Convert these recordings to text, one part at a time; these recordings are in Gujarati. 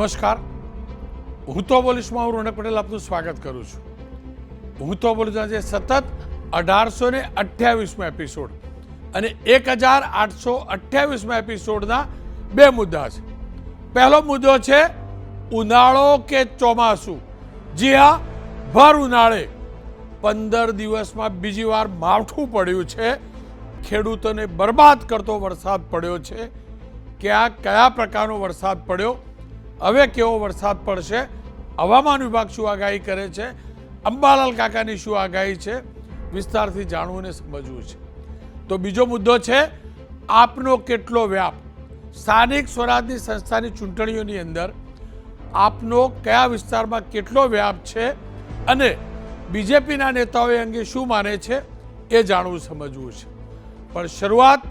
નમસ્કાર, હું તો બોલીશમાં હું રોનક પટેલ આપનું સ્વાગત કરું છું. હું તો બોલીશ આજે સતત 1828મો એપિસોડ અને 1828મા એપિસોડના બે મુદ્દા છે. પહેલો મુદ્દો છે ઉનાળો કે ચોમાસું. જી હા, ભર ઉનાળે 15 દિવસમાં બીજી વાર માવઠું પડ્યું છે. ખેડૂતોને બરબાદ કરતો વરસાદ પડ્યો છે. ક્યાં કયા પ્રકારનો વરસાદ પડ્યો, હવે કેવો વરસાદ પડશે, હવામાન વિભાગ શું આગાહી કરે છે, અંબાલાલ કાકાની શું આગાહી છે, વિસ્તારથી જાણવું અને સમજવું છે. તો બીજો મુદ્દો છે આપનો કેટલો વ્યાપ. સ્થાનિક સ્વરાજની સંસ્થાની ચૂંટણીઓની અંદર આપનો કયા વિસ્તારમાં કેટલો વ્યાપ છે અને બીજેપીના નેતાઓ એ અંગે શું માને છે એ જાણવું સમજવું છે. પણ શરૂઆત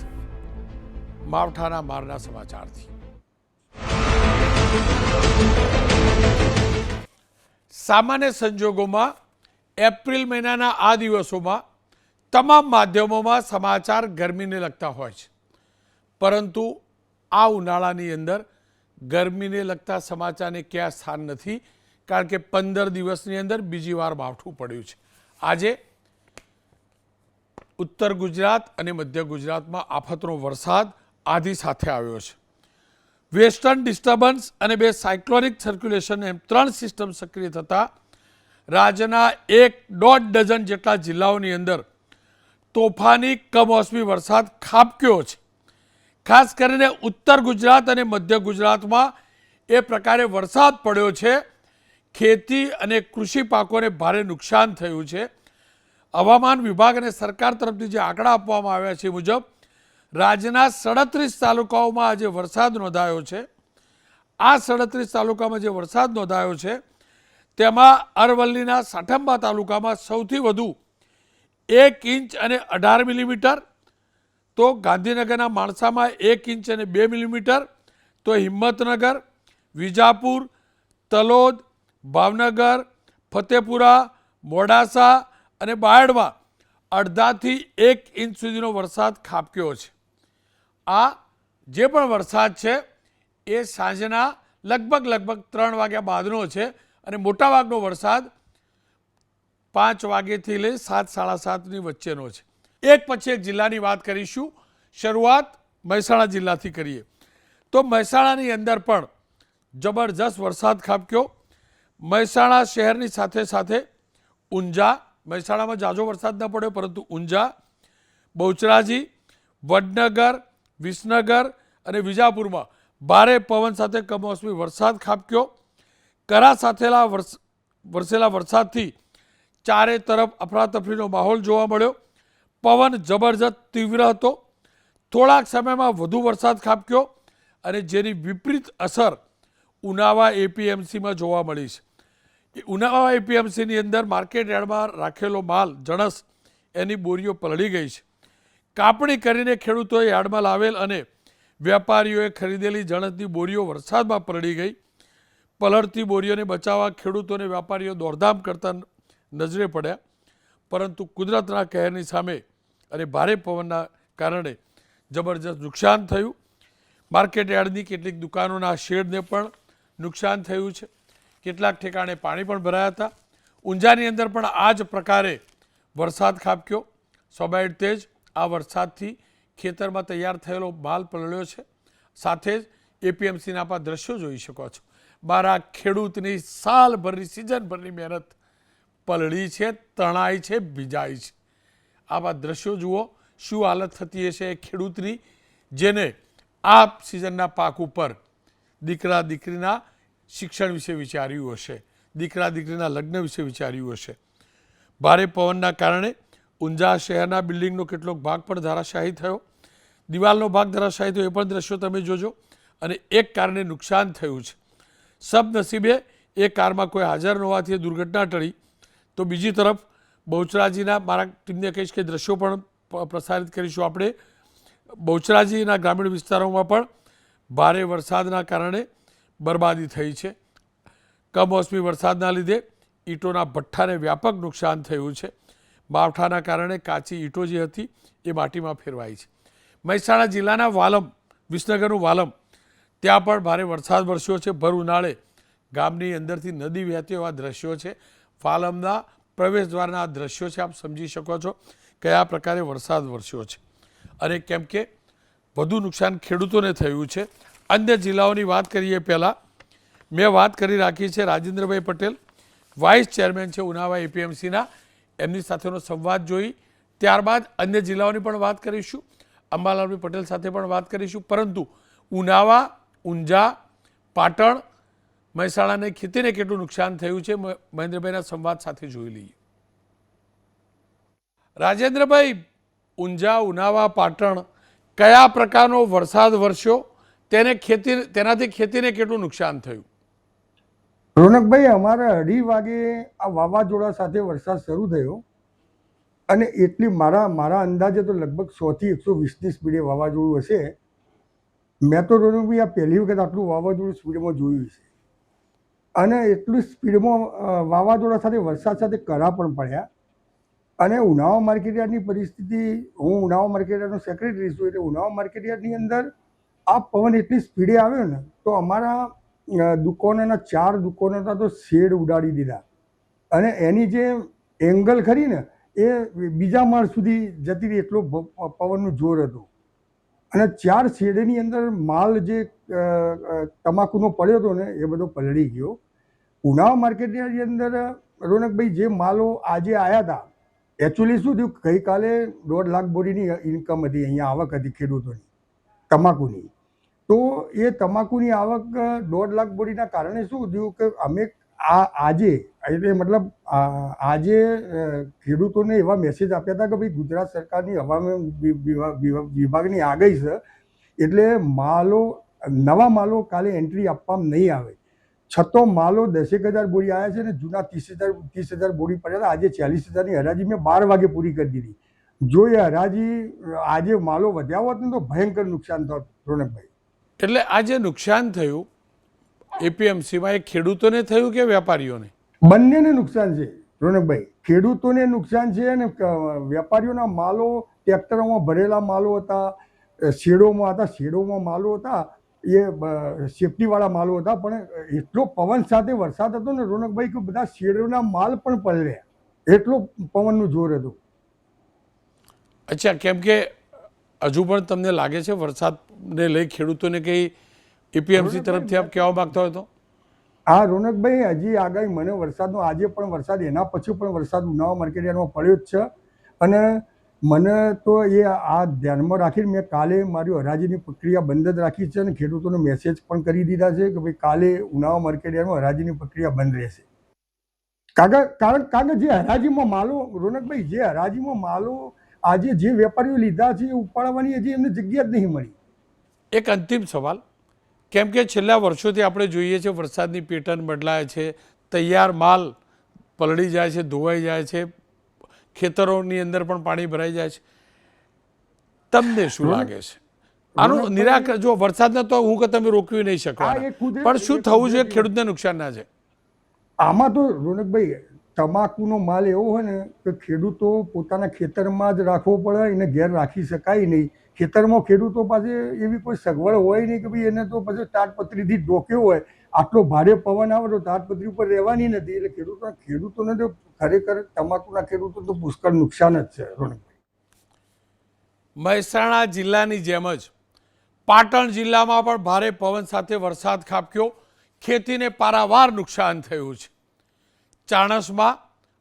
માવઠાના મારના સમાચારથી. સામાન્ય સંજોગોમાં એપ્રિલ મહિનાના આ દિવસોમાં તમામ માધ્યમોમાં સમાચાર ગરમીને લગતા હોય છે, પરંતુ આ ઉનાળાની અંદર ગરમીને લગતા સમાચારને ક્યાં સ્થાન નથી, કારણ કે 15 દિવસની અંદર બીજી વાર માવઠું પડ્યું છે. આજે ઉત્તર ગુજરાત અને મધ્ય ગુજરાતમાં આફતનો વરસાદ આધી સાથે આવ્યો છે. વેસ્ટર્ન ડિસ્ટર્બન્સ અને બે સાયક્લોનિક સર્ક્યુલેશન એમ 3 સિસ્ટમ સક્રિય થતાં રાજ્યના 1.5 ડઝન જેટલા જિલ્લાઓની અંદર તોફાની કમોસમી વરસાદ ખાબક્યો છે. ખાસ કરીને ઉત્તર ગુજરાત અને મધ્ય ગુજરાતમાં એ પ્રકારે વરસાદ પડ્યો છે. ખેતી અને કૃષિ પાકોને ભારે નુકસાન થયું છે. હવામાન વિભાગ અને સરકાર તરફથી જે આંકડા આપવામાં આવ્યા છે મુજબ રાજ્યના 37 તાલુકાઓમાં આજે વરસાદ નોંધાયો છે. આ 37 તાલુકામાં જે વરસાદ નોંધાયો છે તેમાં અરવલ્લીના સાઠંબા તાલુકામાં સૌથી વધુ 1 ઇંચ અને 18 મિલીમીટર, તો ગાંધીનગરના માણસામાં 1 ઇંચ અને 2 મિલીમીટર, તો હિંમતનગર, વિજાપુર, તલોદ, ભાવનગર, ફતેપુરા, મોડાસા અને બાયડમાં 1.5 થી 1 ઇંચ સુધીનો વરસાદ ખાબક્યો છે. આ જે પણ વરસાદ છે એ સાંજના લગભગ 3 વાગ્યા બાદનો છે અને મોટાભાગનો વરસાદ 5 વાગ્યાથી લઈ 7, 7:30ની વચ્ચેનો છે. એક પછી એક જિલ્લાની વાત કરીશું. શરૂઆત મહેસાણા જિલ્લાથી કરીએ તો મહેસાણાની અંદર પણ જબરજસ્ત વરસાદ ખાબક્યો. મહેસાણા શહેરની સાથે સાથે ઊંઝા, મહેસાણામાં ઝાઝો વરસાદ ન પડ્યો પરંતુ ઊંઝા, બહુચરાજી, વડનગર, વિસનગર અને વિજાપુરમાં ભારે પવન સાથે કમોસમી વરસાદ ખાબક્યો. કરા સાથે વરસેલા વરસાદથી ચારે તરફ અફરાતફરીનો માહોલ જોવા મળ્યો. પવન જબરજસ્ત તીવ્ર હતો. થોડાક સમયમાં વધુ વરસાદ ખાબક્યો અને જેની વિપરીત અસર ઉનાવા એપીએમસીમાં જોવા મળી છે. ઉનાવા એપીએમસીની અંદર માર્કેટ યાર્ડમાં રાખેલો માલ જણસ એની બોરીઓ પલળી ગઈ છે. કાપણી કરીને ખેડૂતોએ યાર્ડમાં લાવેલ અને વેપારીઓએ ખરીદેલી જણસની બોરીઓ વરસાદમાં પલળી ગઈ. પલળતી બોરીઓને બચાવવા ખેડૂતોને વેપારીઓ દોડધામ કરતા નજરે પડ્યા, પરંતુ કુદરતના કહેરની સામે અને ભારે પવનના કારણે જબરજસ્ત નુકસાન થયું. માર્કેટ યાર્ડની કેટલીક દુકાનોના શેડને પણ નુકસાન થયું છે. કેટલાક ઠેકાણે પાણી પણ ભરાયા હતા. ઊંઝાની અંદર પણ આ જ પ્રકારે વરસાદ ખાબક્યો. સ્વાભાવિક તેજ આ વરસાદથી ખેતરમાં તૈયાર થયેલો માલ પલળ્યો છે. સાથે જ એપીએમસીના આપ દ્રશ્યો જોઈ શકો છો. મારા ખેડૂતની સાલભરની સિઝનભરની મહેનત પલળી છે, તણાઈ છે, ભીજાઈ છે. આવા દ્રશ્યો જુઓ, શું હાલત થતી હશે એ ખેડૂતની, જેને આ સિઝનના પાક ઉપર દીકરા દીકરીના શિક્ષણ વિશે વિચાર્યું હશે, દીકરા દીકરીના લગ્ન વિશે વિચાર્યું હશે. ભારે પવનના કારણે ઊંઝા શહેરના બિલ્ડિંગનો કેટલોક ભાગ પણ ધરાશાયી થયો. દિવાલનો ભાગ ધરાશાયી થયો એ પણ દ્રશ્યો તમે જોજો. અને એક કારને નુકસાન થયું છે. સદનસીબે એ કારમાં કોઈ હાજર ન હોવાથી દુર્ઘટના ટળી. તો બીજી તરફ બહુચરાજીના, મારા ટીમને કહીશ કે દ્રશ્યો પણ પ્રસારિત કરીશું આપણે. બહુચરાજીના ગ્રામીણ વિસ્તારોમાં પણ ભારે વરસાદના કારણે બરબાદી થઈ છે. કમોસમી વરસાદના લીધે ઈંટોના ભઠ્ઠાને વ્યાપક નુકસાન થયું છે. માવઠાના કારણે કાચી ઈંટો જે હતી એ માટીમાં ફેરવાઈ છે. મહેસાણા જિલ્લાના વાલમ, વિસનગરનું વાલમ, ત્યાં પણ ભારે વરસાદ વરસ્યો છે. ભર ઉનાળે ગામની અંદરથી નદી વહેતી એવા દ્રશ્યો છે. ફાલમના પ્રવેશ દ્વારના આ દ્રશ્યો છે. આપ સમજી શકો છો કયા પ્રકારે વરસાદ વરસ્યો છે. અને કેમ કે વધુ નુકસાન ખેડૂતોને થયું છે. અન્ય જિલ્લાઓની વાત કરીએ પહેલાં મેં વાત કરી રાખી છે રાજેન્દ્રભાઈ પટેલ વાઇસ ચેરમેન છે ઉનાવા એપીએમસીના, એમની સાથેનો સંવાદ જોઈ ત્યારબાદ અન્ય જિલ્લાઓની પણ વાત કરીશું, અંબાલાલભાઈ પટેલ સાથે પણ વાત કરીશું. પરંતુ ઉનાવા, ઊંઝા, પાટણ, મહેસાણાની ખેતીને કેટલું નુકસાન થયું છે મહેન્દ્રભાઈના સંવાદ સાથે જોઈ લઈએ. રાજેન્દ્રભાઈ, ઊંઝા, ઉનાવા, પાટણ કયા પ્રકારનો વરસાદ વરસ્યો, તેનાથી ખેતીને કેટલું નુકસાન થયું? રોનકભાઈ, અમારે 2:30 વાગે આ વાવાઝોડા સાથે વરસાદ શરૂ થયો અને એટલી મારા અંદાજે તો લગભગ 100 થી 120ની સ્પીડે વાવાઝોડું હશે. મેં તો રોનકભાઈ આ પહેલી વખત આટલું વાવાઝોડું સ્પીડમાં જોયું છે. અને એટલું સ્પીડમાં વાવાઝોડા સાથે વરસાદ સાથે કરા પણ પડ્યા. અને ઉનાવા માર્કેટયાર્ડની પરિસ્થિતિ, હું ઉનાવા માર્કેટયાર્ડનો સેક્રેટરી છું, એટલે ઉનાવા માર્કેટયાર્ડની અંદર આ પવન એટલી સ્પીડે આવ્યો ને તો અમારા દુકાનોના 4 દુકાનો હતા તો શેડ ઉડાડી દીધા. અને એની જે એંગલ ખરી ને એ બીજા માળ સુધી જતી રહી, એટલો પવનનું જોર હતું. અને 4 શેડની અંદર માલ જે તમાકુનો પડ્યો હતો ને એ બધો પલળી ગયો. ઉનાવા માર્કેટની અંદર રોનકભાઈ જે માલો આજે આવ્યા હતા, એકચ્યુઅલી શું થયું, ગઈકાલે 1.5 લાખ બોરીની ઇન્કમ હતી, અહીંયા આવક હતી ખેડૂતોની તમાકુની. તો એ તમાકુની આવક 1.5 લાખ બોરીના કારણે શું થયું કે અમે આજે એટલે મતલબ આજે ખેડૂતોને એવા મેસેજ આપ્યા હતા કે ભાઈ ગુજરાત સરકારની હવામાન વિભાગની આગાહી છે એટલે નવા માલો કાલે એન્ટ્રી આપવામાં નહીં આવે. છતો માલો 10,000 બોરી આવ્યા છે અને જૂના 30,000 બોરી પડ્યા હતા. આજે 40,000ની હરાજી મેં 12 વાગે પૂરી કરી દીધી. જો એ હરાજી આજે માલો વધ્યા હોત ને તો ભયંકર નુકસાન થાત રોનકભાઈ. એટલે આ જે નુકસાન થયું એપીએમસીમાં એ ખેડૂતોને થયું કે વેપારીઓને? બંનેને નુકસાન છે રોનકભાઈ. ખેડૂતોને નુકસાન છે અને વેપારીઓના માલો ટ્રેક્ટરોમાં ભરેલા માલો હતા, શેડોમાં હતા, શેડોમાં માલો હતા, એ સેફટીવાળા માલો હતા. પણ એટલો પવન સાથે વરસાદ હતો ને રોનકભાઈ કે બધા શેડોના માલ પણ પલળ્યા, એટલો પવનનું જોર હતું. અચ્છા, કેમ કે હજુ પણ તમને લાગે છે વરસાદને લઈ ખેડૂતોને કંઈ એપીએમસી તરફથી આપ કહેવા માંગતા હોય તો? હા રોનકભાઈ, હજી આગાહી મને વરસાદનો આજે પણ વરસાદ, એના પછી પણ વરસાદ ઉનાવા માર્કેટયાર્ડમાં પડ્યો જ છે. અને મને તો એ આ ધ્યાનમાં રાખીને મેં કાલે મારી હરાજીની પ્રક્રિયા બંધ જ રાખી છે અને ખેડૂતોને મેસેજ પણ કરી દીધા છે કે ભાઈ કાલે ઉનાવા માર્કેટયાર્ડમાં હરાજીની પ્રક્રિયા બંધ રહેશે. કારણ કે જે હરાજીમાં માલો રોનકભાઈ, જે હરાજીમાં માલો આજે જે વેપારીઓ લીધા છે એ ઉપાડવાની હજી એમને જગ્યા જ નહીં મળી. એક અંતિમ સવાલ, કેમ કે છેલ્લા વર્ષોથી આપણે જોઈએ છીએ વરસાદની પેટર્ન બદલાય છે, તૈયાર માલ પલળી જાય છે, ધોવાઈ જાય છે, ખેતરોની અંદર પણ પાણી ભરાઈ જાય છે. તમને શું લાગે છે આનું નિરાકરણ? જો વરસાદને તો હું કે તમે રોકવી નહીં શકો, પણ શું થવું જોઈએ ખેડૂતને નુકસાન ના છે? આમાં તો રોનકભાઈ તમાકુનો માલ એવો હોય ને કે ખેડૂતો પોતાના ખેતરમાં જ રાખવો પડે, એને ઘેર રાખી શકાય નહીં. ખેતરમાં ખેડૂતો પાસે એવી કોઈ સગવડ હોય નહીં કે ભાઈ એને તો પછી તાડપત્રીથી ઢોક્યો હોય. આટલો ભારે પવન આવે તો તાડપત્રી ઉપર રહેવાની નથી. એટલે ખેડૂતોને તો ખરેખર તમાકુના ખેડૂતો તો પુષ્કળ નુકસાન જ છે રોનકભાઈ. મહેસાણા જિલ્લાની જેમ જ પાટણ જિલ્લામાં પણ ભારે પવન સાથે વરસાદ ખાબક્યો, ખેતીને પારાવાર નુકસાન થયું છે. ચાણસમા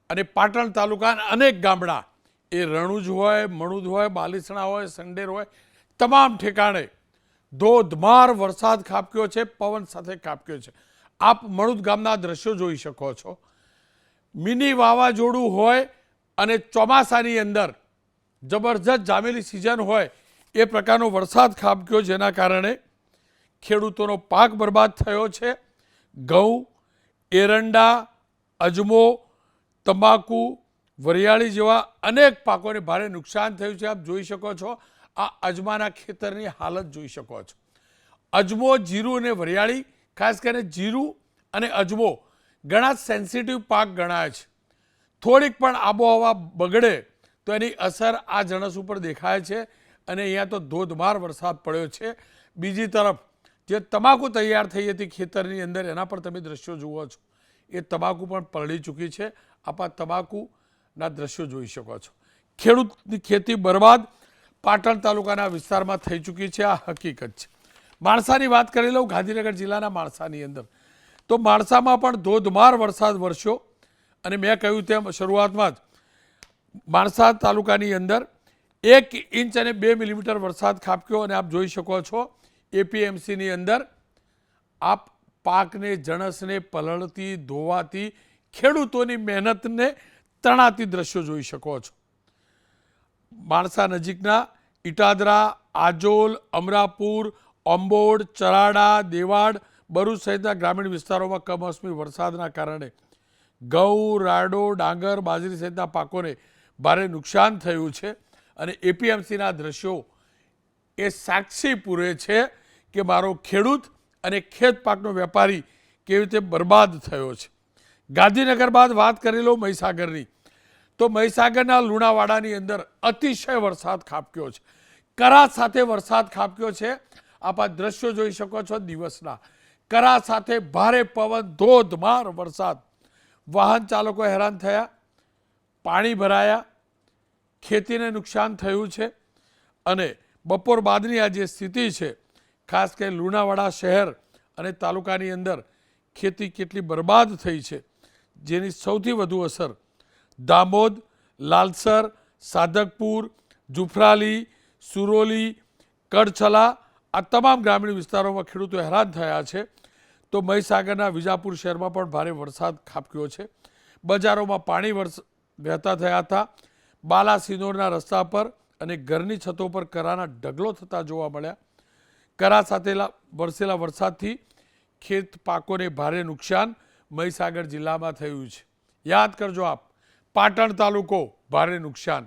અને પાટણ તાલુકાના અનેક ગામડા, એ રણુજ હોય, મણુદ હોય, બાલીસણા હોય, સંડેર હોય, તમામ ઠેકાણે ધોધમાર વરસાદ ખાબક્યો છે, પવન સાથે ખાબક્યો છે. આપ મણુદ ગામના દ્રશ્યો જોઈ શકો છો. મિની વાવાઝોડું હોય અને ચોમાસાની અંદર જબરજસ્ત જામેલી સિઝન હોય એ પ્રકારનો વરસાદ ખાબક્યો, જેના કારણે ખેડૂતોનો પાક બરબાદ થયો છે. ઘઉં, એરંડા, અજમો, તમાકુ, વરિયાળી જેવા અનેક પાકોને ભારે નુકસાન થયું છે. આપ જોઈ શકો છો, આ અજમાના ખેતરની હાલત જોઈ શકો છો. અજમો, જીરું અને વરિયાળી, ખાસ કરીને જીરું અને અજમો ઘણા સેન્સિટિવ પાક ગણાય છે. થોડીક પણ આબોહવા બગડે તો એની અસર આ જણસ ઉપર દેખાય છે. અને અહીંયા તો ધોધમાર વરસાદ પડ્યો છે. બીજી તરફ જે તમાકુ તૈયાર થઈ હતી ખેતરની અંદર એના પર તમે દ્રશ્યો જુઓ છો, એ તમાકુ પણ પલળી ચૂકી છે. આપ આ તમાકુના દ્રશ્યો જોઈ શકો છો. ખેડૂતની ખેતી બરબાદ પાટણ તાલુકાના વિસ્તારમાં થઈ ચૂકી છે, આ હકીકત છે. માણસાની વાત કરી લઉં, ગાંધીનગર જિલ્લાના માણસાની અંદર, તો માણસામાં પણ ધોધમાર વરસાદ વરસ્યો અને મેં કહ્યું તેમ શરૂઆતમાં જ માણસા તાલુકાની અંદર 1 ઇંચ અને 2 મિલીમીટર વરસાદ ખાબક્યો અને આપ જોઈ શકો છો એપીએમસીની અંદર આપ પાકને જણસને પલળતી ધોવાતી ખેડૂતોની મહેનતને તણાતી દ્રશ્યો જોઈ શકો છો. માણસા નજીકના ઇટાદરા, આજોલ, અમરાપુર, અંબોડ, ચરાડા, દેવાડ, ભરૂચ સહિતના ગ્રામીણ વિસ્તારોમાં કમોસમી વરસાદના કારણે ઘઉં, રાડો, ડાંગર, બાજરી સહિતના પાકોને ભારે નુકસાન થયું છે અને એપીએમસીના દ્રશ્યો એ સાક્ષી પૂરે છે કે મારો ખેડૂત અને ખેત પાકનો વેપારી કેવી રીતે બરબાદ થયો છે. ગાંધીનગર બાદ વાત કરી લો મહીસાગરની, તો મહીસાગરના લુણાવાડાની અંદર અતિશય વરસાદ ખાબક્યો છે, કરા સાથે વરસાદ ખાબક્યો છે. આપ આ દ્રશ્યો જોઈ શકો છો દિવસના, કરા સાથે ભારે પવન, ધોધમાર વરસાદ, વાહન ચાલકો હેરાન થયા, પાણી ભરાયા, ખેતીને નુકસાન થયું છે. અને બપોર બાદની આ જે સ્થિતિ છે, ખાસ કરીને લુણાવાડા શહેર અને તાલુકાની અંદર ખેતી કેટલી બરબાદ થઈ છે, જેની સૌથી વધુ અસર દામોદ, લાલસર, સાધકપુર, જુફરાલી, સુરોલી, કડછલા આ તમામ ગ્રામીણ વિસ્તારોમાં ખેડૂતો હેરાન થયા છે. તો મહીસાગરના વિજાપુર શહેરમાં પણ ભારે વરસાદ ખાબક્યો છે. બજારોમાં પાણી વહેતા થયા હતા. બાલાસિનોરના રસ્તા પર અને ઘરની છતો પર કરાના ઢગલો થતા જોવા મળ્યા. કરા સાથે વરસેલા વરસાદથી ખેત પાકોને ભારે નુકસાન મહીસાગર જિલ્લામાં થયું છે. યાદ કરજો આપ, પાટણ તાલુકો ભારે નુકસાન,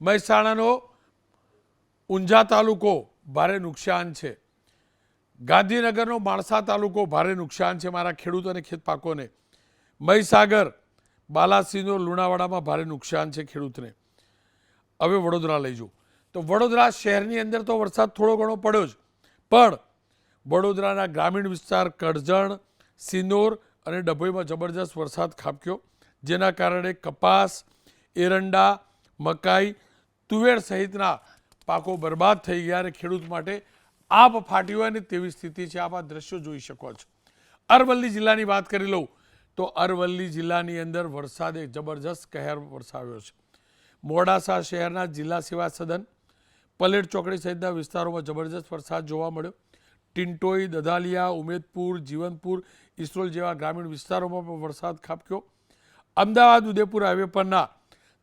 મહેસાણાનો ઊંઝા તાલુકો ભારે નુકસાન છે, ગાંધીનગરનો માણસા તાલુકો ભારે નુકસાન છે મારા ખેડૂત અને ખેત પાકોને, મહીસાગર, બાલાસિનોર, લુણાવાડામાં ભારે નુકસાન છે ખેડૂતને. હવે વડોદરા લઈ જાઉં તો વડોદરા શહેરની અંદર તો વરસાદ થોડો ઘણો પડ્યો જ, પણ વડોદરાના ગ્રામીણ વિસ્તાર કરજણ, સિનોર અને ડભોઈમાં જબરજસ્ત વરસાદ ખાબક્યો, જેના કારણે કપાસ, એરંડા, મકાઈ, તુવેર સહિતના પાકો બરબાદ થઈ ગયા અને ખેડૂત માટે આપ ફાટ્યું હોય ને તેવી સ્થિતિ છે. આપ આ દ્રશ્યો જોઈ શકો છો. અરવલ્લી જિલ્લાની વાત કરી લઉં તો અરવલ્લી જિલ્લાની અંદર વરસાદે જબરજસ્ત કહેર વરસાવ્યો છે. મોડાસા શહેરના જિલ્લા સેવા સદન, પલેટ ચોકડી સહિતના વિસ્તારોમાં જબરજસ્ત વરસાદ જોવા મળ્યો. ટિન્ટોઈ, દધાલિયા, ઉમેદપુર, જીવનપુર, ઇસરોલ જેવા ગ્રામીણ વિસ્તારોમાં પણ વરસાદ ખાબક્યો. અમદાવાદ ઉદયપુર હાઈવે પરના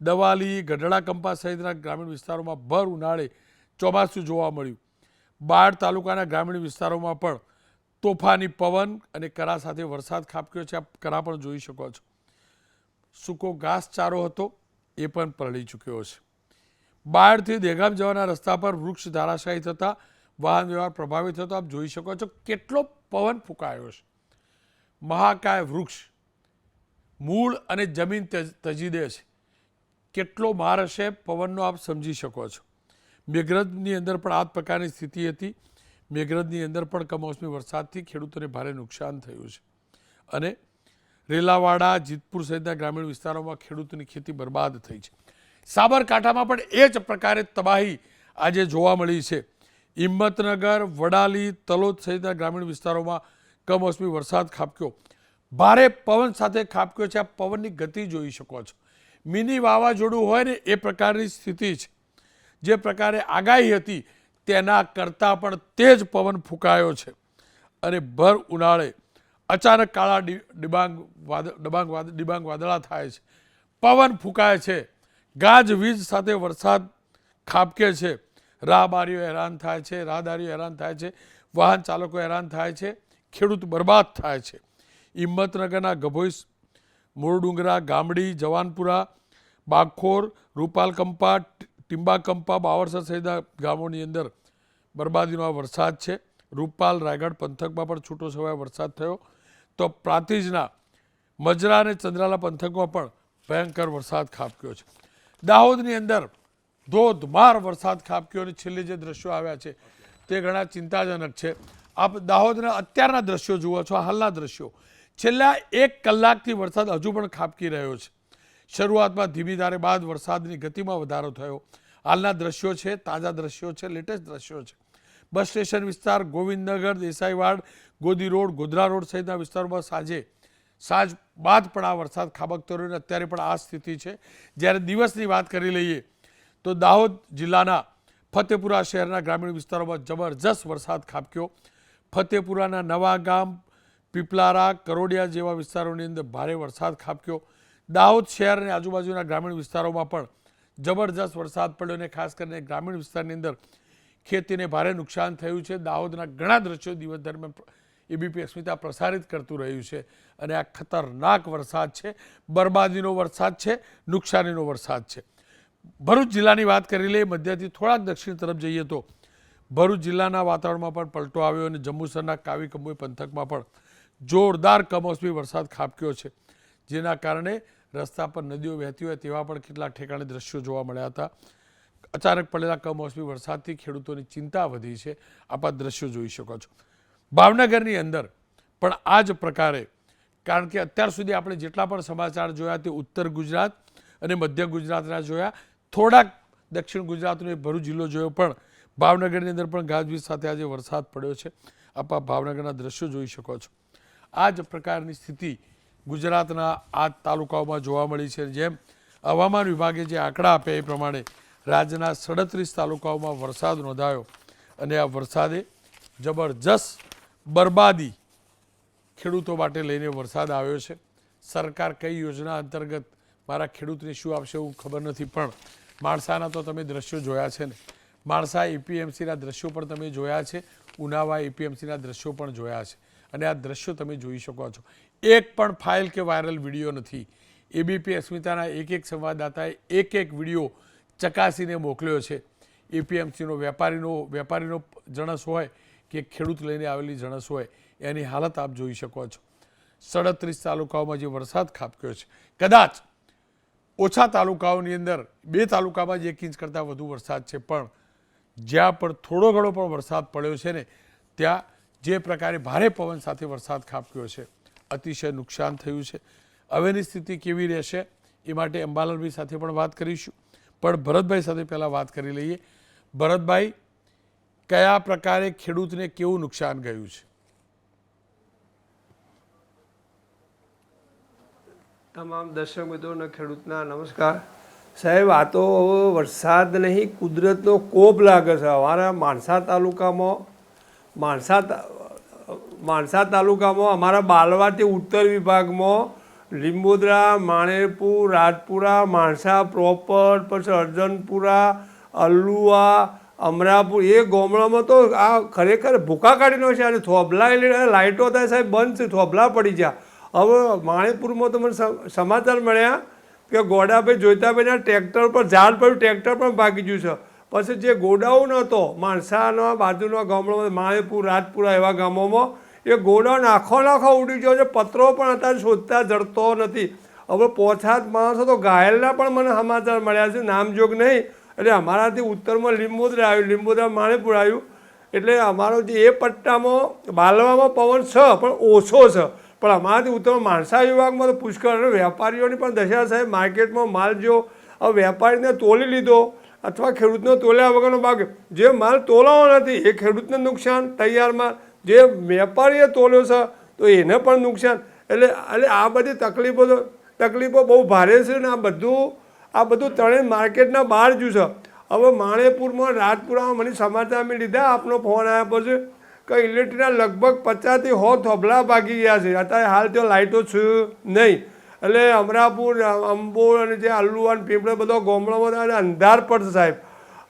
દવાલી, ગઢડા કંપા સહિતના ગ્રામીણ વિસ્તારોમાં ભર ઉનાળે ચોમાસું જોવા મળ્યું. બાળ તાલુકાના ગ્રામીણ વિસ્તારોમાં પણ તોફાની પવન અને કરા સાથે વરસાદ ખાબક્યો છે. આપ કરા પણ જોઈ શકો છો. સૂકો ઘાસચારો હતો એ પણ પલળી ચૂક્યો છે. બાળથી દેગામ જવાના રસ્તા પર વૃક્ષ ધરાશાયી થતા વાહન વ્યવહાર પ્રભાવિત થતો આપ જોઈ શકો છો. કેટલો પવન ફૂંકાયો છે. મહાકાય વૃક્ષ મૂળ અને જમીન તજી દે છે. કેટલો માર હશે પવનનો આપ સમજી શકો છો. મેઘરજની અંદર પણ આ પ્રકારની સ્થિતિ હતી. મેઘરજની અંદર પણ કમોસમી વરસાદથી ખેડૂતોને ભારે નુકસાન થયું છે અને રેલાવાડા, જીતપુર સહિતના ગ્રામીણ વિસ્તારોમાં ખેડૂતોની ખેતી બરબાદ થઈ છે. સાબરકાંઠામાં પણ એ જ પ્રકારે તબાહી આજે જોવા મળી છે. હિંમતનગર, વડાલી, તલોદ સહિતના ગ્રામીણ વિસ્તારોમાં કમોસમી વરસાદ ખાબક્યો, ભારે પવન સાથે ખાબક્યો છે. આ પવનની ગતિ જોઈ શકો છો. મિની વાવાઝોડું હોય ને એ પ્રકારની સ્થિતિ છે. જે પ્રકારે આગાહી હતી તેના કરતાં પણ તેજ પવન ફૂંકાયો છે અને ભર ઉનાળે અચાનક કાળા ડિબાંગ વાદળા થાય છે, પવન ફૂંકાય છે, ગાજવીજ સાથે વરસાદ ખાબકે છે. રાહદારીઓ હેરાન થાય છે, વાહન ચાલકો હેરાન થાય છે, ખેડૂત બરબાદ થાય છે. હિંમતનગરના ગભોઈ, મોરડુંગરા, ગામડી, જવાનપુરા, બાગખોર, રૂપાલકંપા, ટિંબાકંપા, બાવરસર સહિતના ગામોની અંદર બરબાદીનો આ વરસાદ છે. રૂપાલ, રાયગઢ પંથકમાં પણ છૂટો છવાયો વરસાદ થયો. તો પ્રાંતિજના મજરા અને ચંદ્રાલા પંથકમાં પણ ભયંકર વરસાદ ખાબક્યો છે. દાહોદની અંદર ધોધમાર વરસાદ ખાબક્યો અને છેલ્લે જે દ્રશ્યો આવ્યા છે તે ઘણા ચિંતાજનક છે. આપ દાહોદના અત્યારના દ્રશ્યો જુઓ છો, હાલના દ્રશ્યો. છેલ્લા 1 કલાકથી વરસાદ હજુ પણ ખાબકી રહ્યો છે. શરૂઆતમાં ધીમી ધારે બાદ વરસાદની ગતિમાં વધારો થયો. હાલના દ્રશ્યો છે, તાજા દ્રશ્યો છે, લેટેસ્ટ દ્રશ્યો છે. બસ સ્ટેશન વિસ્તાર, ગોવિંદનગર, દેસાઈવાડ, ગોદી રોડ, ગોધરા રોડ સહિતના વિસ્તારોમાં સાંજ બાદ પણ આ વરસાદ ખાબકતો રહ્યો. અત્યારે પણ આ સ્થિતિ છે. જ્યારે દિવસની વાત કરી લઈએ તો દાહોદ જિલ્લાના ફતેપુરા શહેરના ગ્રામીણ વિસ્તારોમાં જબરજસ્ત વરસાદ ખાબક્યો. ફતેપુરાના નવા ગામ, પીપલારા, કરોડિયા જેવા વિસ્તારોની અંદર ભારે વરસાદ ખાબક્યો. દાહોદ શહેર અને આજુબાજુના ગ્રામીણ વિસ્તારોમાં પણ જબરજસ્ત વરસાદ પડ્યો અને ખાસ કરીને ગ્રામીણ વિસ્તારની અંદર ખેતીને ભારે નુકસાન થયું છે. દાહોદના ઘણા દ્રશ્યો દિવસ દરમિયાન એબીપી અસ્મિતા પ્રસારિત કરતું રહ્યું છે અને આ ખતરનાક વરસાદ છે, બરબાદીનો વરસાદ છે, નુકસાનીનો વરસાદ છે. ભરૂચ જિલ્લાની વાત કરી લઈએ, મધ્યથી થોડાક દક્ષિણ તરફ જઈએ તો ભરૂચ જિલ્લાના વાતાવરણમાં પણ પલટો આવ્યો અને જંબુસરના કાવી કંબોઈ પંથકમાં પણ જોરદાર કમોસમી વરસાદ ખાબક્યો છે, જેના કારણે રસ્તા પર નદીઓ વહેતી હોય તેવા પણ કેટલાક ઠેકાણે દ્રશ્યો જોવા મળ્યા હતા. અચાનક પડેલા કમોસમી વરસાદથી ખેડૂતોની ચિંતા વધી છે. આપ આ દ્રશ્યો જોઈ શકો છો. ભાવનગરની અંદર પણ આ જ પ્રકારે, કારણ કે અત્યાર સુધી આપણે જેટલા પણ સમાચાર જોયા તે ઉત્તર ગુજરાત અને મધ્ય ગુજરાતના જોયા, થોડાક દક્ષિણ ગુજરાતનો ભરૂચ જિલ્લો જોયો, પણ ભાવનગરની અંદર પણ ગાજવીજ સાથે આજે વરસાદ પડ્યો છે. આપ ભાવનગરના દ્રશ્યો જોઈ શકો છો. આ જ પ્રકારની સ્થિતિ ગુજરાતના આ તાલુકાઓમાં જોવા મળી છે. જેમ હવામાન વિભાગે જે આંકડા આપ્યા એ પ્રમાણે રાજ્યના 37 તાલુકાઓમાં વરસાદ નોંધાયો અને આ વરસાદે જબરજસ્ત બરબાદી ખેડૂતો માટે લઈને વરસાદ આવ્યો છે. સરકાર કઈ યોજના અંતર્ગત મારા ખેડૂતને શું આપશે એવું ખબર નથી, પણ માણસાના તો તમે દ્રશ્યો જોયા છે ને. માણસા એપીએમસીના દ્રશ્યો પણ તમે જોયા છે, ઉનાવા એપીએમસીના દ્રશ્યો પણ જોયા છે અને આ દ્રશ્યો તમે જોઈ શકો છો. એક પણ ફાઇલ કે વાયરલ વિડીયો નથી. એબીપી અસ્મિતાના એક સંવાદદાતાએ એક વિડીયો ચકાસીને મોકલ્યો છે. એપીએમસીનો વેપારીનો જણસ હોય કે ખેડૂત લઈને આવેલી જણસ હોય, એની હાલત આપ જોઈ શકો છો. 37 તાલુકાઓમાં જે વરસાદ ખાબક્યો છે, કદાચ ઓછા તાલુકાઓની અંદર 2 તાલુકામાં જ 1 ઇંચ કરતાં વધુ વરસાદ છે, પણ જ્યાં પણ થોડો ઘણો પણ વરસાદ પડ્યો છે ને, ત્યાં જે પ્રકારે ભારે પવન સાથે વરસાદ ખાબક્યો છે, અતિશય નુકસાન થયું છે. હવેની સ્થિતિ કેવી રહેશે એ માટે અંબાલાલભાઈ સાથે પણ વાત કરીશું, પણ ભરતભાઈ સાથે પહેલાં વાત કરી લઈએ. ભરતભાઈ, કયા પ્રકારે ખેડૂતને કેવું નુકસાન ગયું છે? તમામ દર્શક મિત્રોને ખેડૂતના નમસ્કાર. સાહેબ, આ તો વરસાદ નહીં, કુદરતનો કોપ લાગે છે. અમારા માણસા તાલુકામાં અમારા બાલવાથી ઉત્તર વિભાગમાં લીંબોદરા, માણેરપુર, રાજપુરા, માણસા પ્રોપર, પછી અર્જનપુરા, અલ્લુઆ, અમરાપુર, એ ગામડામાં તો આ ખરેખર ભૂકા કાઢીનો છે. અને થોભલા એટલે લાઇટો થાય સાહેબ બંધ છે, થોભલા પડી ગયા. હવે માણેપુરમાં તો મને સમાચાર મળ્યા કે ગોડાભાઈ જોઈતાભાઈના ટ્રેક્ટર પર ઝાડ પડ્યું, ટ્રેક્ટર પણ ભાગી ગયું છે. પછી જે ગોડાઉન હતો માણસાના બાજુના ગામડામાં, માણેપુર, રાજપુરા એવા ગામોમાં, એ ગોડાઉન આખો ઉડી ગયો છે. પત્રો પણ અત્યારે શોધતા જડતો નથી. હવે 5-7 માણસો તો ઘાયલના પણ મને સમાચાર મળ્યા છે, નામજોગ નહીં. એટલે અમારાથી ઉત્તરમાં લીંબોદરા આવ્યું, લીંબોદરા માણેપુર આવ્યું. એટલે અમારો જે એ પટ્ટામાં બાલવામાં પવન છે પણ ઓછો છે, પણ અમારાથી ઉત્તરમાં માણસા વિભાગમાં તો પુષ્કળ. વેપારીઓની પણ દશા સાહેબ, માર્કેટમાં માલ જો હવે વેપારીને તોલી લીધો અથવા ખેડૂતને તોલ્યા વગરનો ભાગ, જે માલ તોલાવો નથી એ ખેડૂતને નુકસાન, તૈયાર માલ જે વેપારીએ તોલ્યો છે તો એને પણ નુકસાન. એટલે આ બધી તકલીફો બહુ ભારે છે ને આ બધું ત્રણેય માર્કેટના બહાર જ છે. હવે માણેપુરમાં, રાજપુરામાં મને સમાચાર મેં લીધા, આપનો ફોન આવ્યા પછી કે ઇલેક્ટ્રિકના લગભગ 50 થી 100 થોભલા ભાગી ગયા છે. અત્યારે હાલ ત્યાં લાઇટો છે નહીં. એટલે અમરાપુર, અંબોર અને જે અલ્લુઆ અને પીપળે બધો ગામડામાં અંધાર પડશે સાહેબ.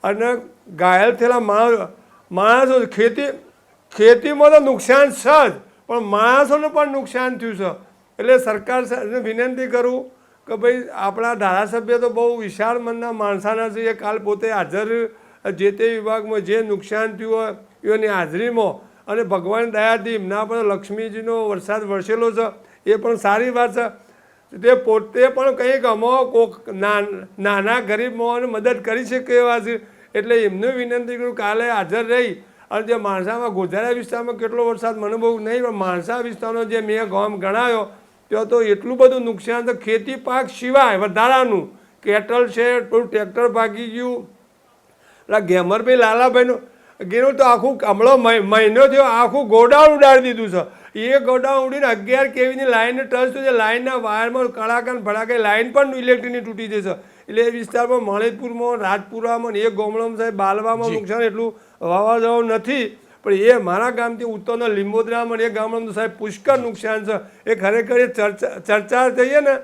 અને ઘાયલ થયેલા માણસો, ખેતીમાં તો નુકસાન છે જ, પણ માણસોને પણ નુકસાન થયું છે. એટલે સરકારને વિનંતી કરું કે ભાઈ, આપણા ધારાસભ્ય તો બહુ વિશાળ મનના માણસાના છે. એ કાલ પોતે હાજર જે તે વિભાગમાં જે નુકસાન થયું હોય એની હાજરીમાં, અને ભગવાન દયાથી એમના પર લક્ષ્મીજીનો વરસાદ વરસેલો છે, એ પણ સારી વાત છે. તે પોતે પણ કંઈક કોક નાના ગરીબ મોને મદદ કરી શકે એવા છે. એટલે એમને વિનંતી કરું કાલે હાજર રહી અને જે માણસામાં ગોધારા વિસ્તારમાં કેટલો વરસાદ મને બહુ નહીં, પણ માણસા વિસ્તારનો જે મેં ગામ ગણાયો ત્યાં તો એટલું બધું નુકસાન તો ખેતી પાક સિવાય વધારાનું કેટલ છે, થોડું ટ્રેક્ટર ભાગી ગયું. એટલે ગેમરભાઈ લાલાભાઈનું ગેરું તો આખું હમણાં મહિનો થયો આખું ગોડાઉન ઉડાડી દીધું છે. એ ગોડાઉન ઉડીને 11 kVની લાઈનને ટચ થયું છે. લાઈનના વાયરમાં કડાકા ભડાકે લાઈન પણ ઇલેક્ટ્રિકની તૂટી જશે. એટલે એ વિસ્તારમાં મણિપુરમાં, રાજપુરામાં એ ગામડામાં સાહેબ બાલવામાં નુકસાન એટલું વાવાઝોડું નથી, પણ એ મારા ગામથી ઉત્તરના લીંબોદરામાં એ ગામડામાં તો સાહેબ પુષ્કળ નુકસાન છે. એ ખરેખર એ ચર્ચા થઈએ ને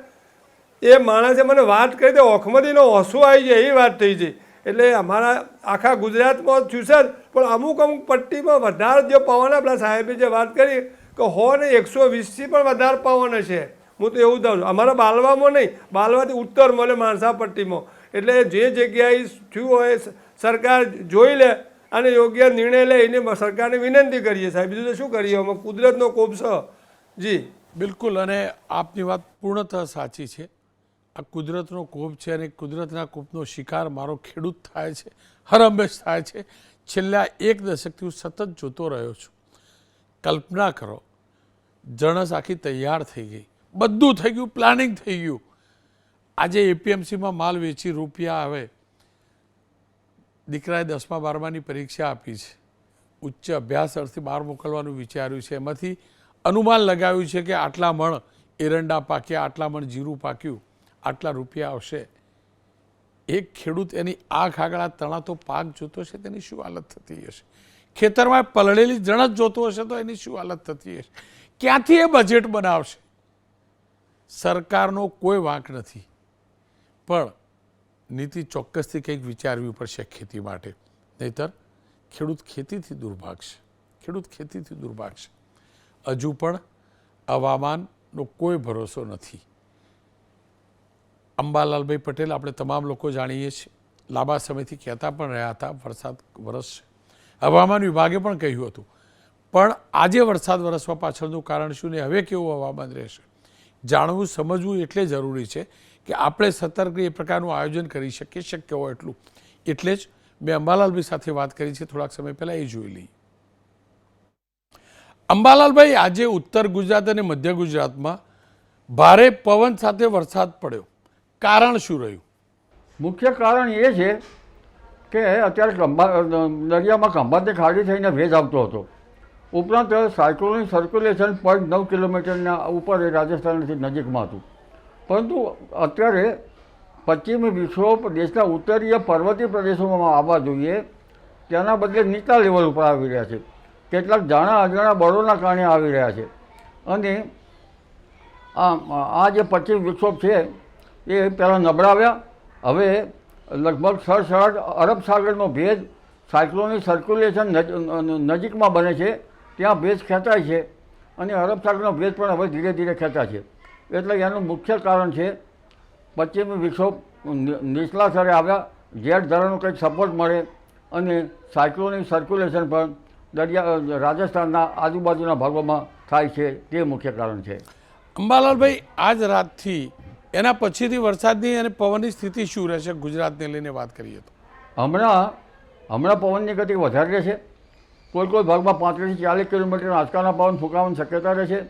એ માણસે મને વાત કરી દે ઓખમદીનો ઓછું આવી જાય એ વાત થઈ જાય. એટલે અમારા આખા ગુજરાતમાં થયું છે, પણ અમુક પટ્ટીમાં વધારે જે પવન આપણા સાહેબે જે વાત કરી કે 100 ને 120થી પણ વધારે પવન હશે. હું તો એવું કહું છું, અમારા બાલવામાં નહીં, બાલવાથી ઉત્તર મળે માણસા પટ્ટીમાં. એટલે જે જગ્યાએ થયું હોય સરકાર જોઈ લે અને યોગ્ય નિર્ણય લે એને સરકારને વિનંતી કરીએ સાહેબ, બીજું તો શું કરીએ, અમે કુદરતનો કોપ છે. જી બિલકુલ, અને આપની વાત પૂર્ણતઃ સાચી છે. આ કુદરતનો કોપ છે અને કુદરતના કોપનો શિકાર મારો ખેડૂત થાય છે, હર હંમેશ થાય છે. છેલ્લા 1 દશકથી હું સતત જોતો રહ્યો છું. કલ્પના કરો, જણસ આખી તૈયાર થઈ ગઈ, બધું થઈ ગયું, પ્લાનિંગ થઈ ગયું. આજે એપીએમસીમાં માલ વેચી રૂપિયા આવે. દીકરાએ 10મા 12માની પરીક્ષા આપી છે, ઉચ્ચ અભ્યાસ અર્થે બહાર મોકલવાનું વિચાર્યું છે. એમાંથી અનુમાન લગાવ્યું છે કે આટલા મણ એરંડા પાક્યા, આટલા મણ જીરું પાક્યું, આટલા રૂપિયા આવશે. એક ખેડૂત એની આંખ આગળ તણાતો પાક જોતો હશે તેની શું હાલત થતી હશે? ખેતરમાં પલળેલી જણસ જોતો હશે તો એની શું હાલત થતી હશે? ક્યાંથી એ બજેટ બનાવશે? સરકારનો કોઈ વાંક નથી, પણ નીતિ ચોક્કસથી કંઈક વિચારવી પડશે ખેતી માટે, નહીતર ખેડૂત ખેતીથી દૂર ભાગશે. ખેડૂત ખેતીથી દૂર ભાગશે. હજુ પણ હવામાનનો કોઈ ભરોસો નથી. અંબાલાલભાઈ પટેલ આપણે તમામ લોકો જાણીએ છીએ, લાંબા સમયથી કહેતા પણ રહ્યા હતા વરસાદ વરસશે. હવામાન વિભાગે પણ કહ્યું હતું, પણ આજે વરસાદ વરસવા પાછળનું કારણ શું ને હવે કેવું હવામાન રહેશે જાણવું સમજવું એટલે જરૂરી છે કે આપણે સતર્ક એ પ્રકારનું આયોજન કરી શકીએ શક્ય હોય એટલું. એટલે જ મેં અંબાલાલભાઈ સાથે વાત કરી છે થોડાક સમય પહેલાં, એ જોઈ લઈએ. અંબાલાલભાઈ, આજે ઉત્તર ગુજરાત અને મધ્ય ગુજરાતમાં ભારે પવન સાથે વરસાદ પડ્યો, કારણ શું રહ્યું? મુખ્ય કારણ એ છે કે અત્યારે દરિયામાં ખંભાતની ખાડી થઈને ભેજ આવતો હતો. ઉપરાંત સાયક્લોનિક સર્ક્યુલેશન 0.9 કિલોમીટરના ઉપર રાજસ્થાનથી નજીકમાં હતું. પરંતુ અત્યારે પશ્ચિમી વિક્ષોભ દેશના ઉત્તરીય પર્વતીય પ્રદેશોમાં આવવા જોઈએ તેના બદલે નીચલા લેવલ ઉપર આવી રહ્યા છે. કેટલાક જાણા અજાણા બળોના કારણે આવી રહ્યા છે. અને આ જે પશ્ચિમ વિક્ષોભ છે એ પહેલાં નબળાવ્યા, હવે લગભગ 6-8 અરબ સાગરનો ભેજ સાયક્લોનિક સર્ક્યુલેશન નજીકમાં બને છે, ત્યાં ભેજ ખેંચાય છે અને અરબ સાગરનો ભેજ પણ હવે ધીરે ધીરે ખેંચાય છે. એટલે એનું મુખ્ય કારણ છે પશ્ચિમી વિક્ષોભ નીચલા સ્તરે આવ્યા, જેટ ધારાનો કંઈક સપોર્ટ મળે અને સાયક્લોનિક સર્ક્યુલેશન પણ દરિયા રાજસ્થાનના આજુબાજુના ભાગોમાં થાય છે, તે મુખ્ય કારણ છે. અંબાલાલભાઈ, આજ રાતથી એના પછીથી વરસાદની અને પવનની સ્થિતિ શું રહેશે ગુજરાતને લઈને વાત કરીએ તો? હમણાં પવનની ગતિ વધારે રહેશે. કોઈ ભાગમાં 35 થી 40 કિલોમીટર આંચકાના પવન ફૂંકાવાની શક્યતા રહેશે.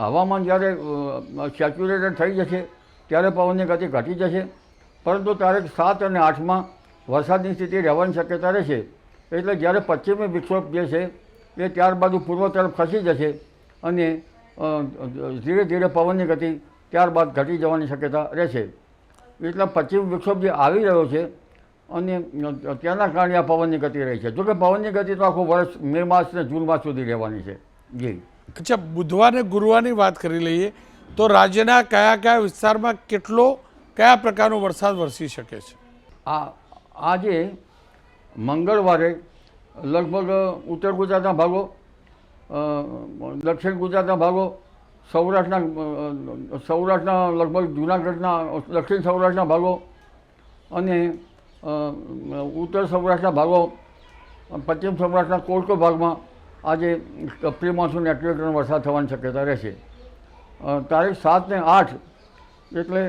હવામાન જ્યારે સેચ્યુરેટેડ થઈ જશે ત્યારે પવનની ગતિ ઘટી જશે. પરંતુ તારીખ 7 અને 8માં વરસાદની સ્થિતિ રહેવાની શક્યતા રહેશે. એટલે જ્યારે પશ્ચિમી વિક્ષોભ જે છે એ ત્યારબાદ પૂર્વ તરફ ખસી જશે અને ધીરે ધીરે પવનની ગતિ ત્યારબાદ ઘટી જવાની શક્યતા રહેશે. એટલે પશ્ચિમ વિક્ષોભ જે આવી રહ્યો છે અને તેના કારણે આ પવનની ગતિ રહી છે. જોકે પવનની ગતિ તો આખું વર્ષ મે માસ ને જૂન માસ સુધી રહેવાની છે. જી. અચ્છા, બુધવાર ને ગુરુવારની વાત કરી લઈએ તો રાજ્યના કયા કયા વિસ્તારમાં કયા પ્રકારનો વરસાદ વરસી શકે છે? આજે મંગળવારે લગભગ ઉત્તર ગુજરાતના ભાગો, દક્ષિણ ગુજરાતના ભાગો, સૌરાષ્ટ્રના લગભગ જૂનાગઢના દક્ષિણ સૌરાષ્ટ્રના ભાગો અને ઉત્તર સૌરાષ્ટ્રના ભાગો, પશ્ચિમ સૌરાષ્ટ્રના કોઈ ભાગમાં આજે પ્રી મોન્સૂન એક્ટિવિટીનો વરસાદ થવાની શક્યતા રહેશે. તારીખ 7 ને 8 એટલે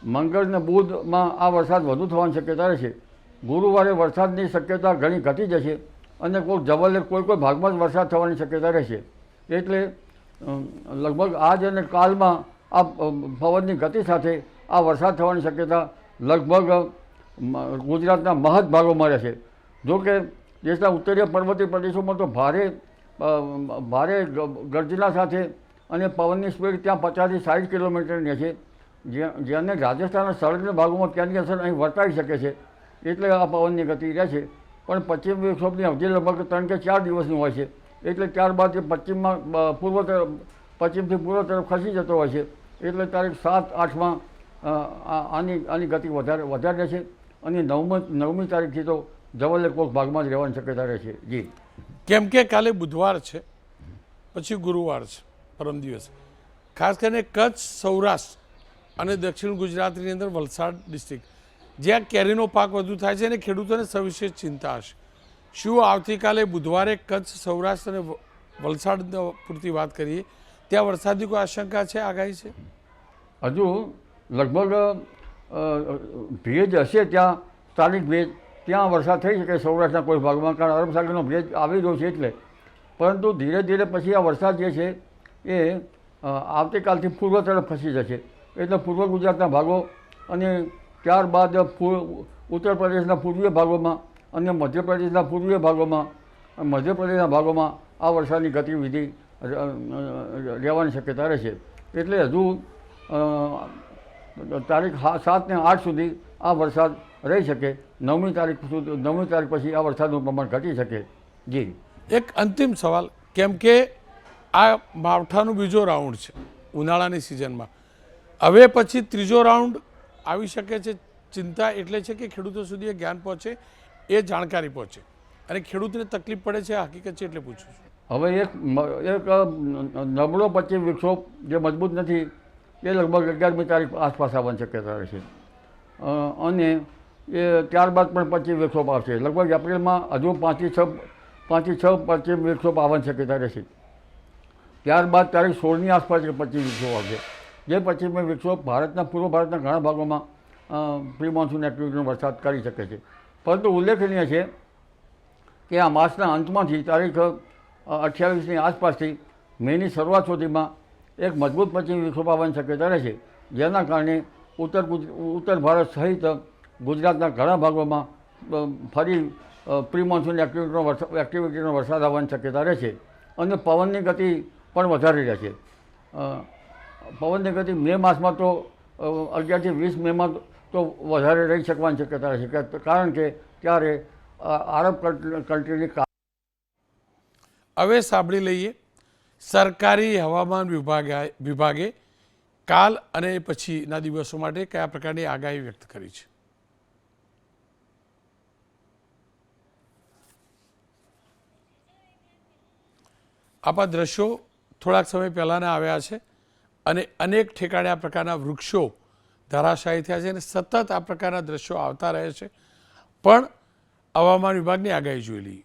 મંગળ ને બુધમાં આ વરસાદ વધુ થવાની શક્યતા રહેશે. ગુરુવારે વરસાદની શક્યતા ઘણી ઘટી જશે અને કોઈ જબરદસ્ત કોઈ ભાગમાં જ વરસાદ થવાની શક્યતા રહેશે. એટલે લગભગ આજ અને કાલમાં આ પવનની ગતિ સાથે આ વરસાદ થવાની શક્યતા લગભગ ગુજરાતના મહદ ભાગોમાં રહેશે. જોકે દેશના ઉત્તરીય પર્વતીય પ્રદેશોમાં તો ભારે ગર્જના સાથે અને પવનની સ્પીડ ત્યાં 50 થી 60 કિલોમીટરની છે, જેને રાજસ્થાનના સંલગ્ન ભાગોમાં ત્યાંની અસર અહીં વર્તાઈ શકે છે. એટલે આ પવનની ગતિ રહેશે. પણ પશ્ચિમ વિક્ષોભની અવધિ લગભગ 3 કે 4 દિવસની હોય છે. એટલે ત્યારબાદ એ પશ્ચિમથી પૂર્વ તરફ ખસી જતો હોય છે. એટલે તારીખ 7-8માં આની ગતિ વધારે રહેશે અને 9મી તારીખથી તો જબરદસ્ત કોઈક ભાગમાં જ રહેવાની શક્યતા રહેશે. જી, કેમ કે કાલે બુધવાર છે, પછી ગુરુવાર છે, પરમ દિવસ. ખાસ કરીને કચ્છ, સૌરાષ્ટ્ર અને દક્ષિણ ગુજરાતની અંદર વલસાડ ડિસ્ટ્રિક્ટ જ્યાં કેરીનો પાક વધુ થાય છે અને ખેડૂતોને સવિશેષ ચિંતા હશે. શું આવતીકાલે બુધવારે કચ્છ, સૌરાષ્ટ્ર અને વલસાડ પૂરતી વાત કરીએ ત્યાં વરસાદની કોઈ આશંકા છે, આગાહી છે? હજુ લગભગ ભેજ હશે, ત્યાં સ્થાનિક ભેજ, ત્યાં વરસાદ થઈ શકે સૌરાષ્ટ્રના કોઈ ભાગમાં, કારણ અરબ સાગરનો ભેજ આવી રહ્યો છે એટલે. પરંતુ ધીરે ધીરે પછી આ વરસાદ જે છે એ આવતીકાલથી પૂર્વ તરફ ખસી જશે. એટલે પૂર્વ ગુજરાતના ભાગો અને ત્યારબાદ ઉત્તર પ્રદેશના પૂર્વીય ભાગોમાં અને મધ્યપ્રદેશના પૂર્વીય ભાગોમાં આ વરસાદની ગતિવિધિ રહેવાની શક્યતા રહેશે. એટલે હજુ તારીખ 7 ને 8 સુધી આ વરસાદ રહી શકે. 9મી તારીખ પછી આ વરસાદનું પ્રમાણ ઘટી શકે. જી, એક અંતિમ સવાલ, કેમ કે આ માવઠાનો બીજો રાઉન્ડ છે ઉનાળાની સિઝનમાં, હવે પછી ત્રીજો રાઉન્ડ આવી શકે છે. ચિંતા એટલે છે કે ખેડૂતો સુધી એ જ્ઞાન પહોંચે, એ જાણકારી પહોંચે અને ખેડૂતને તકલીફ પડે છે, હકીકત છે, એટલે પૂછું છું. હવે એક નબળો પશ્ચિમ વિક્ષોભ જે મજબૂત નથી એ લગભગ 11મી તારીખ આસપાસ આવવાની શક્યતા રહેશે અને એ ત્યારબાદ પણ પશ્ચિમ વિક્ષોભ આવશે. લગભગ એપ્રિલમાં હજુ 5 થી 6 પશ્ચિમ વિક્ષોભ આવવાની શક્યતા રહેશે. ત્યારબાદ તારીખ 16ની આસપાસ પશ્ચિમ વિક્ષોભ આવશે. જે પશ્ચિમ વિક્ષોભ પૂર્વ ભારતના ઘણા ભાગોમાં પ્રી મોન્સૂન એક્ટિવિટીનો વરસાદ કરી શકે છે. પરંતુ ઉલ્લેખનીય છે કે આ માસના અંતમાંથી તારીખ 28ની આસપાસથી મેની શરૂઆત સુધીમાં એક મજબૂત પશ્ચિમ વિક્ષોભ આવવાની શક્યતા રહેશે, જેના કારણે ઉત્તર ભારત સહિત ગુજરાતના ઘણા ભાગોમાં ફરી પ્રી મોન્સૂન એક્ટિવિટીનો વરસાદ આવવાની શક્યતા રહેશે અને પવનની ગતિ પણ વધારે રહેશે. પવનની ગતિ મે માસમાં તો 11 થી 20 મેમાં તો વધારે રહી શકવાની શક્યતા રહેશે, કારણ કે ત્યારે આરબ કન્ટ્રીની. હવે સાંભળી લઈએ સરકારી હવામાન વિભાગે કાલ અને પછીના દિવસો માટે કયા પ્રકારની આગાહી વ્યક્ત કરી છે. આપણા દ્રશ્યો થોડાક સમય પહેલાંના આવ્યા છે અને અનેક ઠેકાણે આ પ્રકારના વૃક્ષો ધરાશાયી થયા છે અને સતત આ પ્રકારના દ્રશ્યો આવતા રહે છે. પણ હવામાન વિભાગની આગાહી જોઈ લઈએ.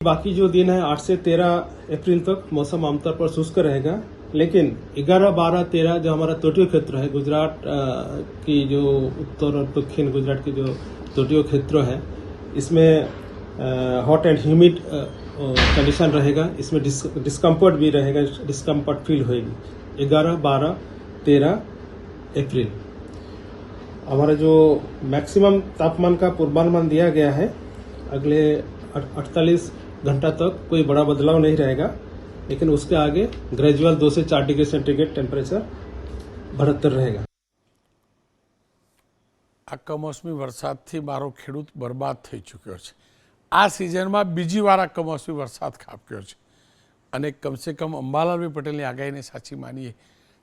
बाकी जो दिन है 8 से 13 अप्रैल तक मौसम आमतौर पर शुष्क रहेगा, लेकिन 11, 12, 13 जो हमारा तटीय क्षेत्र है, गुजरात की जो उत्तर और दक्षिण गुजरात की जो तटीय क्षेत्र है, इसमें हॉट एंड ह्यूमिड कंडीशन रहेगा. इसमें डिस्कम्फर्ट भी रहेगा, डिस्कम्फर्ट फील होगी. 11, 12, 13 अप्रैल हमारा जो मैक्सिमम तापमान का पूर्वानुमान दिया गया है, अगले 48 घंटा तक कोई बड़ा बदलाव नहीं रहेगा, लेकिन उसके आगे ग्रेजुअल 2 से 4 डिग्री सेंटीग्रेड टेम्परेचर बढ़ता रहेगा. આ કમોસમી વરસાદથી મારો ખેડૂત બરબાદ થઈ ચૂક્યો છે. આ સિઝનમાં બીજી વાર આ કમોસમી વરસાદ ખાબક્યો છે અને કમસે કમ અંબાલાલભાઈ પટેલની આગાહીને સાચી માનીએ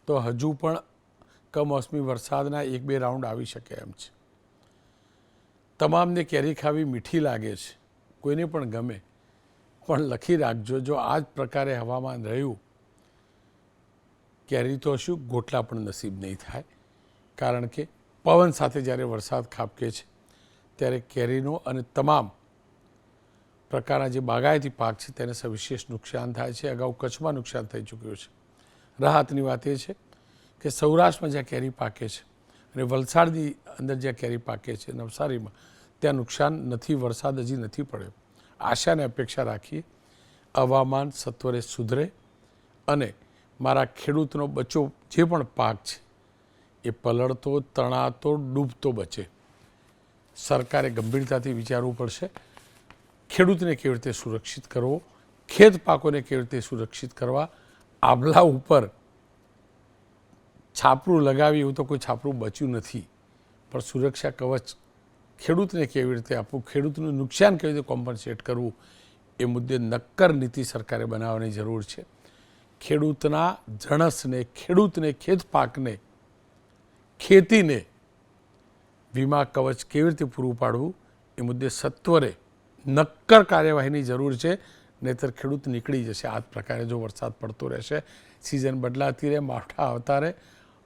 તો હજુ પણ કમોસમી વરસાદના 1-2 રાઉન્ડ આવી શકે એમ છે. તમામને કેરી ખાવી મીઠી લાગે છે, કોઈને પણ ગમે, પણ લખી રાખજો, જો આ જ પ્રકારે હવામાન રહ્યું, કેરી તો શું ગોટલા પણ નસીબ નહીં થાય. કારણ કે પવન સાથે જ્યારે વરસાદ ખાબકે છે ત્યારે કેરીનો અને તમામ પ્રકારના જે બાગાયતી પાક છે તેને સવિશેષ નુકસાન થાય છે. અગાઉ કચ્છમાં નુકસાન થઈ ચૂક્યું છે. રાહતની વાત એ છે કે સૌરાષ્ટ્રમાં જ્યાં કેરી પાકે છે અને વલસાડની અંદર જ્યાં કેરી પાકે છે, નવસારીમાં, ત્યાં નુકસાન નથી, વરસાદ હજી નથી પડ્યો. આશા અને અપેક્ષા રાખીએ હવામાન સત્વરે સુધરે અને મારા ખેડૂતનો બચો જે પણ પાક છે એ પલળતો, તણાતો, ડૂબતો બચે. સરકારે ગંભીરતાથી વિચારવું પડશે. ખેડૂતને કેવી રીતે સુરક્ષિત કરવો, ખેત પાકોને કેવી રીતે સુરક્ષિત કરવા. આભલા ઉપર છાપરું લગાવી એવું તો કોઈ છાપરું બચ્યું નથી, પણ સુરક્ષા કવચ ખેડૂતને કેવી રીતે આપવું, ખેડૂતનું નુકસાન કેવી રીતે કોમ્પન્સેટ કરવું, એ મુદ્દે નક્કર નીતિ સરકારે બનાવવાની જરૂર છે. ખેડૂતના જણસને, ખેડૂતને, ખેત પાકને, ખેતીને વીમા કવચ કેવી રીતે પૂરું પાડવું એ મુદ્દે સત્વરે નક્કર કાર્યવાહીની જરૂર છે. નહીંતર ખેડૂત નીકળી જશે. આ જ પ્રકારે જો વરસાદ પડતો રહેશે, સિઝન બદલાતી રહે, માવઠા આવતા રહે,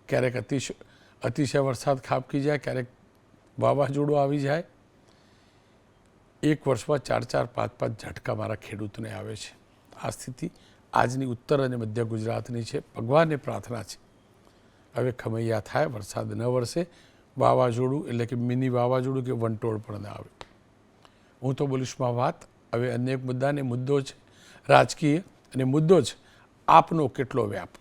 ક્યારેક અતિશય વરસાદ ખાબકી જાય, ક્યારેક વાવાઝોડું આવી જાય, એક વર્ષમાં 4-4, 5-5 ઝટકા મારા ખેડૂતને આવે છે. આ સ્થિતિ આજની ઉત્તર અને મધ્ય ગુજરાતની છે. ભગવાનને પ્રાર્થના છે હવે ખમૈયા થાય, વરસાદ ન વરસે, વાવાઝોડું એટલે કે મિની વાવાઝોડું કે વંટોળ પણ ન આવે. હું તો બોલીશ વાત. હવે અન્ય એક મુદ્દાને મુદ્દો છે રાજકીય, અને મુદ્દો છે આપનો કેટલો વ્યાપ.